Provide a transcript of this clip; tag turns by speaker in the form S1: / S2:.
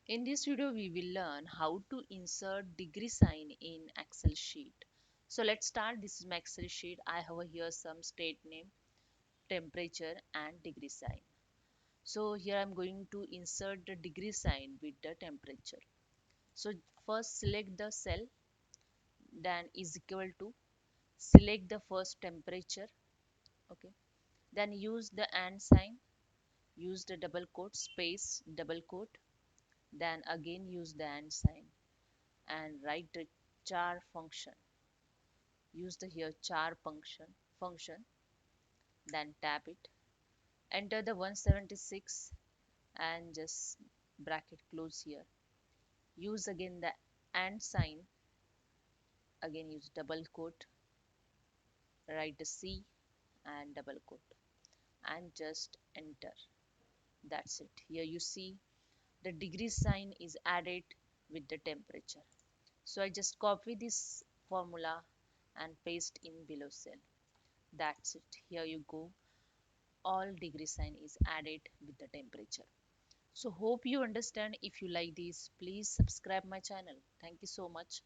S1: In this video, we will learn how to insert degree sign in Excel sheet. So let's start. This is my Excel sheet. I have here some state name, temperature and degree sign. So here I'm going to insert the degree sign with the temperature. So first select the cell, then is equal to, select the first temperature. Okay. Then use the and sign, use the double quote, space, double quote. Then again use the and sign and write the char function. Use the here char function, then tap it, enter the 176 and just bracket close here. Use again the and sign, again use double quote, write the C and double quote and just enter. That's it. Here you see the degree sign is added with the temperature. So I just copy this formula and paste in below cell. That's it. Here you go. All degree sign is added with the temperature. So hope you understand. If you like this, please subscribe my channel. Thank you so much.